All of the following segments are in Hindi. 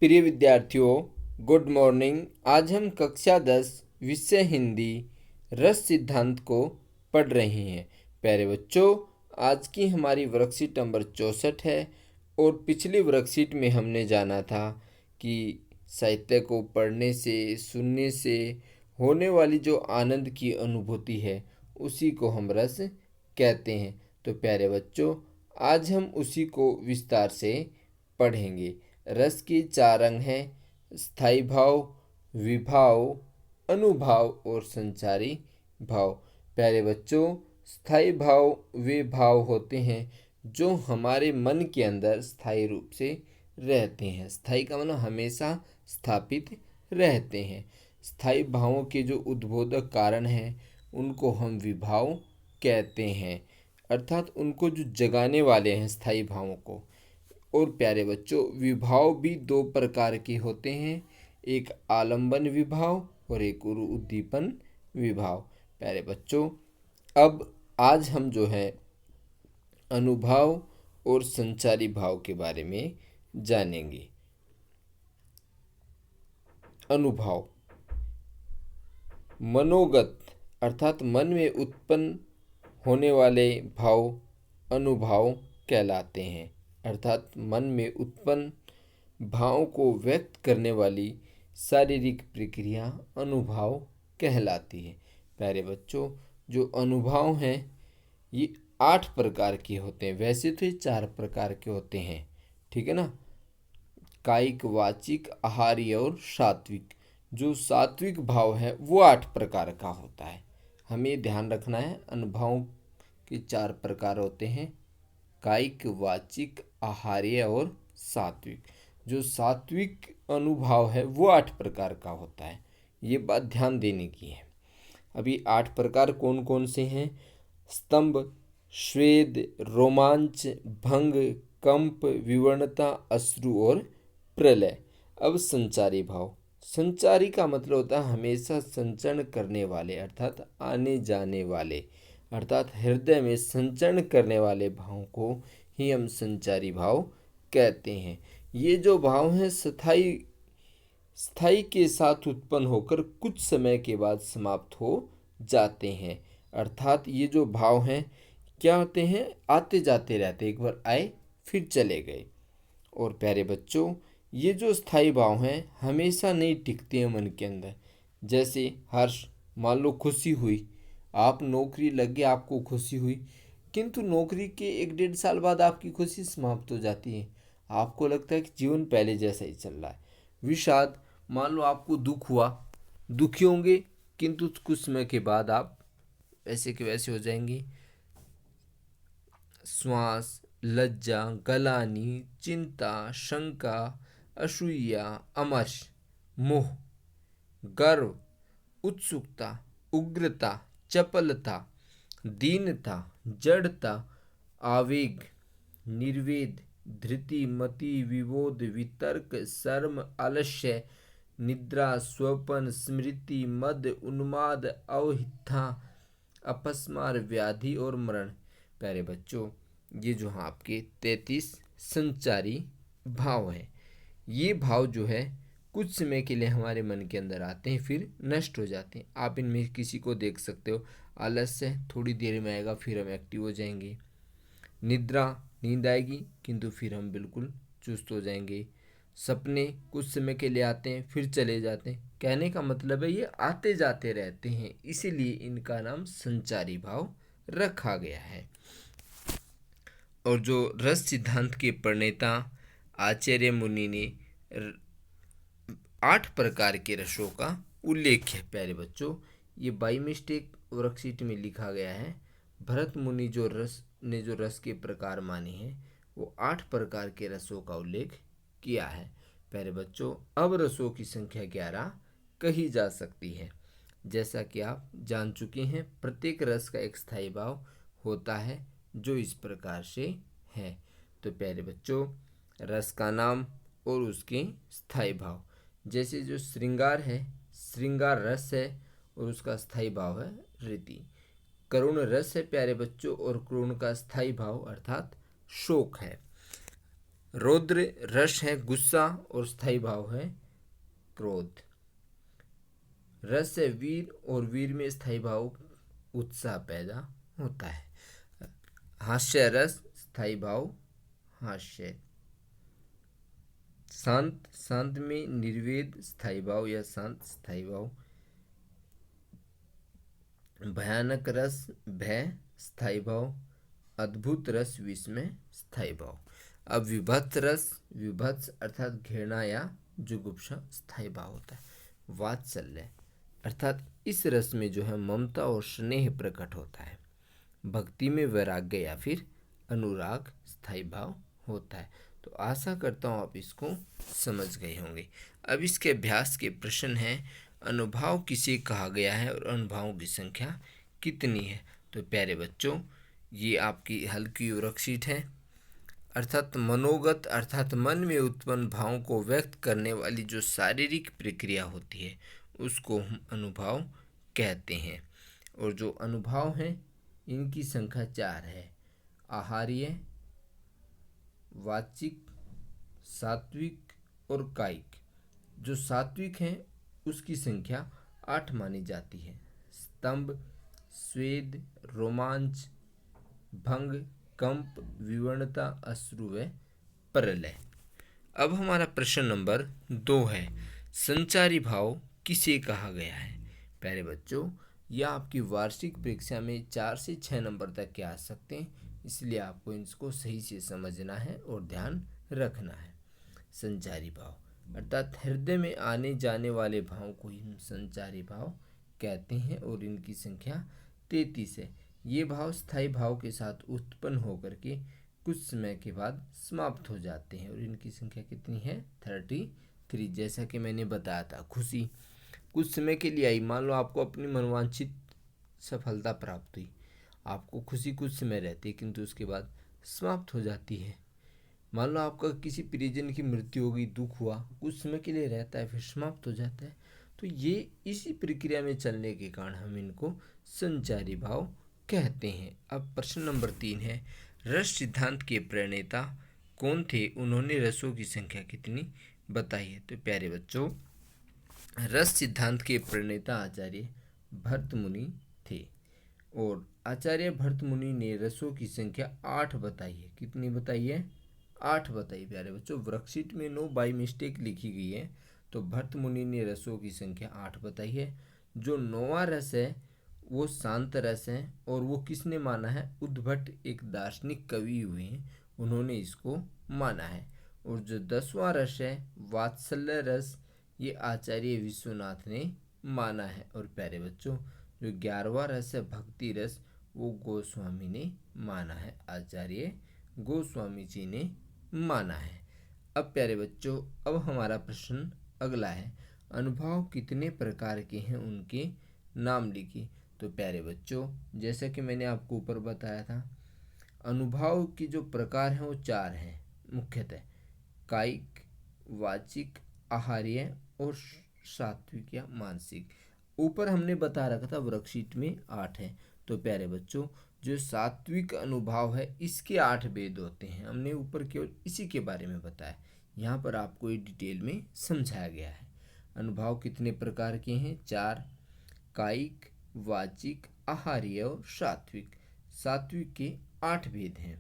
प्रिय विद्यार्थियों, गुड मॉर्निंग। आज हम कक्षा 10 विषय हिंदी रस सिद्धांत को पढ़ रहे हैं। प्यारे बच्चों, आज की हमारी वर्कशीट नंबर 64 है और पिछली वर्कशीट में हमने जाना था कि साहित्य को पढ़ने से, सुनने से होने वाली जो आनंद की अनुभूति है उसी को हम रस कहते हैं। तो प्यारे बच्चों, आज हम उसी को विस्तार से पढ़ेंगे। रस के 4 अंग हैं: स्थायी भाव, विभाव, अनुभाव और संचारी भाव। प्यारे बच्चों, स्थायी भाव वे भाव होते हैं जो हमारे मन के अंदर स्थायी रूप से रहते हैं। स्थायी का मतलब हमेशा स्थापित रहते हैं। स्थायी भावों के जो उद्बोधक कारण हैं उनको हम विभाव कहते हैं, अर्थात उनको जो जगाने वाले हैं स्थायी भावों को। और प्यारे बच्चों, विभाव भी 2 प्रकार के होते हैं, एक आलंबन विभाव और एक उद्दीपन विभाव। प्यारे बच्चों, अब आज हम जो है अनुभाव और संचारी भाव के बारे में जानेंगे। अनुभाव मनोगत अर्थात मन में उत्पन्न होने वाले भाव अनुभाव कहलाते हैं, अर्थात मन में उत्पन्न भावों को व्यक्त करने वाली शारीरिक प्रक्रिया अनुभाव कहलाती है। प्यारे बच्चों, जो अनुभाव हैं ये 8 प्रकार के होते हैं। वैसे तो ये 4 प्रकार के होते हैं, ठीक है ना। कायिक, वाचिक, आहार्य और सात्विक। जो सात्विक भाव है वो 8 प्रकार का होता है। हमें ध्यान रखना है, अनुभाव के 4 प्रकार होते हैं: कायिक, वाचिक, आहार्य और सात्विक। जो सात्विक अनुभाव है वो 8 प्रकार का होता है। ये बात ध्यान देने की है। अभी 8 प्रकार कौन कौन से हैं? स्तंभ, स्वेद, रोमांच, भंग, कंप, विवर्णता, अश्रु और प्रलय। अब संचारी भाव। संचारी का मतलब होता है हमेशा संचरण करने वाले, अर्थात आने जाने वाले, अर्थात हृदय में संचरण करने वाले भाव को ही हम संचारी भाव कहते हैं। ये जो भाव हैं स्थायी के साथ उत्पन्न होकर कुछ समय के बाद समाप्त हो जाते हैं, अर्थात ये जो भाव हैं क्या होते हैं, आते जाते रहते, एक बार आए फिर चले गए। और प्यारे बच्चों, ये जो स्थायी भाव हैं हमेशा नहीं टिकते हैं मन के अंदर। जैसे हर्ष, मान लो खुशी हुई, आप नौकरी लग गई, आपको खुशी हुई, किंतु नौकरी के 1-1.5 साल बाद आपकी खुशी समाप्त हो जाती है। आपको लगता है कि जीवन पहले जैसा ही चल रहा है। विषाद, मान लो आपको दुख हुआ, दुखी होंगे, किंतु कुछ समय के बाद आप ऐसे के वैसे हो जाएंगे। श्वास, लज्जा, गलानी, चिंता, शंका, असूया, अमर्ष, मोह, गर्व, उत्सुकता, उग्रता, चपलता, दीनता, जड़ता, आवेग, निर्वेद, धृति, मति, विबोध, वितर्क, शर्म, आलस्य, निद्रा, स्वपन, स्मृति, मद, उन्माद, अवहिता, अपस्मार, व्याधि और मरण। प्यारे बच्चों, ये जो हैं आपके 33 संचारी भाव हैं। ये भाव जो है कुछ समय के लिए हमारे मन के अंदर आते हैं फिर नष्ट हो जाते हैं। आप इनमें किसी को देख सकते हो, आलस्य थोड़ी देर में आएगा फिर हम एक्टिव हो जाएंगे। निद्रा, नींद आएगी किंतु फिर हम बिल्कुल चुस्त हो जाएंगे। सपने कुछ समय के लिए आते हैं फिर चले जाते हैं। कहने का मतलब है ये आते जाते रहते हैं, इसीलिए इनका नाम संचारी भाव रखा गया है। और जो रस सिद्धांत के प्रणेता आचार्य मुनि ने 8 प्रकार के रसों का उल्लेख है। प्यारे बच्चों, ये बाई मिस्टेक वर्कशीट में लिखा गया है। भरत मुनि जो रस के प्रकार माने हैं वो 8 प्रकार के रसों का उल्लेख किया है। प्यारे बच्चों, अब रसों की संख्या 11 कही जा सकती है। जैसा कि आप जान चुके हैं, प्रत्येक रस का एक स्थायी भाव होता है जो इस प्रकार से है। तो प्यारे बच्चों, रस का नाम और उसके स्थायी भाव। जैसे जो श्रृंगार है, श्रृंगार रस है और उसका स्थायी भाव है रति। करुण रस है प्यारे बच्चों, और करुण का स्थायी भाव अर्थात शोक है। रौद्र रस है गुस्सा और स्थायी भाव है क्रोध। रस है वीर और वीर में स्थायी भाव उत्साह पैदा होता है। हास्य रस स्थायी भाव हास्य। शांत शांत में निर्वेद स्थायी भाव या शांत स्थायी भाव। भयानक रस भय स्थायी भाव। अद्भुत रस विस्मय स्थायी भाव। अब विभत्स रस विभत्स अर्थात घृणा या जुगुप्सा स्थायी भाव होता है। वात्सल्य अर्थात इस रस में जो है ममता और स्नेह प्रकट होता है। भक्ति में वैराग्य या फिर अनुराग स्थायी भाव होता है। तो आशा करता हूँ आप इसको समझ गए होंगे। अब इसके अभ्यास के प्रश्न हैं, अनुभाव किसे कहा गया है और अनुभावों की संख्या कितनी है। तो प्यारे बच्चों, ये आपकी हल्की वर्कशीट है। अर्थात मनोगत अर्थात मन में उत्पन्न भावों को व्यक्त करने वाली जो शारीरिक प्रक्रिया होती है उसको हम अनुभाव कहते हैं। और जो अनुभाव हैं इनकी संख्या 4 है। आहार्य, वाचिक, सात्विक और कायिक। जो सात्विक हैं उसकी संख्या 8 मानी जाती है। स्तंभ, स्वेद, रोमांच, भंग, कंप, विवरणता, अश्रु व प्रलय। अब हमारा प्रश्न नंबर 2 है, संचारी भाव किसे कहा गया है। प्यारे बच्चों, यह आपकी वार्षिक परीक्षा में 4 से 6 नंबर तक के आ सकते हैं, इसलिए आपको इसको सही से समझना है और ध्यान रखना है। संचारी भाव अर्थात हृदय में आने जाने वाले भाव को ही हम संचारी भाव कहते हैं और इनकी संख्या 33 है। ये भाव स्थायी भाव के साथ उत्पन्न होकर के कुछ समय के बाद समाप्त हो जाते हैं और इनकी संख्या कितनी है 33। जैसा कि मैंने बताया था, खुशी कुछ समय के लिए आई। मान लो आपको अपनी मनोवांछित सफलता प्राप्त हुई, आपको खुशी कुछ समय रहती है किंतु उसके बाद समाप्त हो जाती है। मान लो आपका किसी परिजन की मृत्यु हो गई, दुख हुआ, कुछ समय के लिए रहता है फिर समाप्त हो जाता है। तो ये इसी प्रक्रिया में चलने के कारण हम इनको संचारी भाव कहते हैं। अब प्रश्न नंबर 3 है, रस सिद्धांत के प्रणेता कौन थे, उन्होंने रसों की संख्या कितनी बताई है। तो प्यारे बच्चों, रस सिद्धांत के प्रणेता आचार्य भरत मुनि थे और आचार्य भरत मुनि ने रसों की संख्या 8 बताई है। कितनी बताई है 8 बताई। प्यारे बच्चों, वर्कशीट में 9 बाई मिस्टेक लिखी गई है, तो भरत मुनि ने रसों की संख्या 8 बताई है। जो 9वां रस है वो शांत रस है और वो किसने माना है, उद्भट एक दार्शनिक कवि हुए हैं, उन्होंने इसको माना है। और जो 10वां रस है वात्सल्य रस, ये आचार्य विश्वनाथ ने माना है। और प्यारे बच्चों, जो 11वां रस है भक्ति रस, वो गोस्वामी ने माना है, आचार्य गोस्वामी जी ने माना है। अब प्यारे बच्चों, अब हमारा प्रश्न अगला है, अनुभव कितने प्रकार के हैं, उनके नाम लिखिए। तो प्यारे बच्चों, जैसा कि मैंने आपको ऊपर बताया था, अनुभव के जो प्रकार हैं वो 4 हैं मुख्यतः, कायिक, वाचिक, आहार्य और सात्विक या मानसिक। ऊपर हमने बता रखा था वर्कशीट में 8 है। तो प्यारे बच्चों, जो सात्विक अनुभाव है इसके 8 भेद होते हैं। हमने ऊपर केवल इसी के बारे में बताया, यहाँ पर आपको ये डिटेल में समझाया गया है। अनुभाव कितने प्रकार के हैं, 4, कायिक, वाचिक, आहार्य और सात्विक। सात्विक के 8 भेद हैं।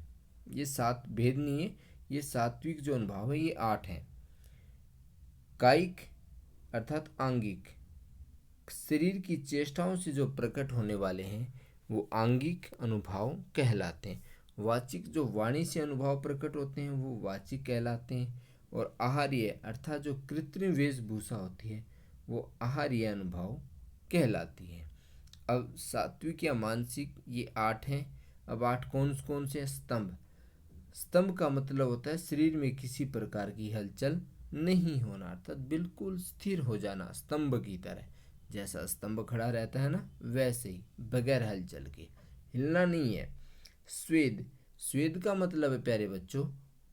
ये 7 भेद नहीं है, ये सात्विक जो अनुभाव है ये 8 हैं। कायिक अर्थात आंगिक, शरीर की चेष्टाओं से जो प्रकट होने वाले हैं वो आंगिक अनुभाव कहलाते हैं। वाचिक जो वाणी से अनुभाव प्रकट होते हैं वो वाचिक कहलाते हैं। और आहार्य अर्थात जो कृत्रिम वेशभूषा होती है वो आहार्य अनुभाव कहलाती है। अब सात्विक या मानसिक ये 8 हैं। अब 8 कौन कौन से हैं, स्तंभ। स्तंभ का मतलब होता है शरीर में किसी प्रकार की हलचल नहीं होना, अर्थात बिल्कुल स्थिर हो जाना, स्तंभ की तरह। जैसा स्तंभ खड़ा रहता है ना, वैसे ही बगैर हलचल के, हिलना नहीं है। स्वेद, स्वेद का मतलब है प्यारे बच्चों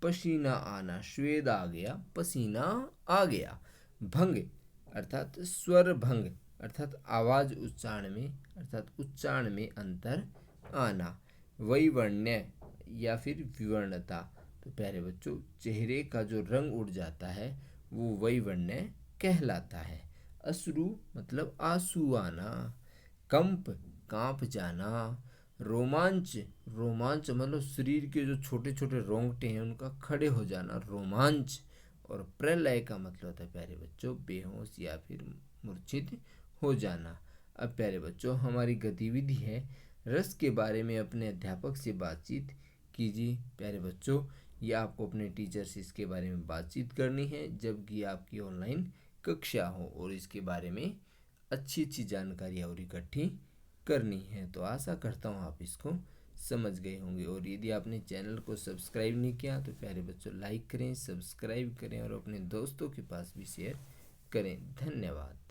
पसीना आना, स्वेद आ गया, पसीना आ गया। भंग अर्थात स्वर भंग अर्थात आवाज उच्चारण में अर्थात उच्चारण में अंतर आना। वैवर्ण्य या फिर विवर्णता, तो प्यारे बच्चों, चेहरे का जो रंग उड़ जाता है वो वैवण्य कहलाता है। अश्रु मतलब आंसू आना। कंप कांप जाना। रोमांच रोमांच मतलब शरीर के जो छोटे छोटे रोंगटे हैं उनका खड़े हो जाना, रोमांच। और प्रलय का मतलब होता है प्यारे बच्चों बेहोश या फिर मूर्छित हो जाना। अब प्यारे बच्चों, हमारी गतिविधि है रस के बारे में अपने अध्यापक से बातचीत कीजिए। प्यारे बच्चों, ये आपको अपने टीचर से इसके बारे में बातचीत करनी है जबकि आपकी ऑनलाइन कक्षा हो, और इसके बारे में अच्छी अच्छी जानकारी और इकट्ठी करनी है। तो आशा करता हूँ आप इसको समझ गए होंगे। और यदि आपने चैनल को सब्सक्राइब नहीं किया तो प्यारे बच्चों लाइक करें, सब्सक्राइब करें और अपने दोस्तों के पास भी शेयर करें। धन्यवाद।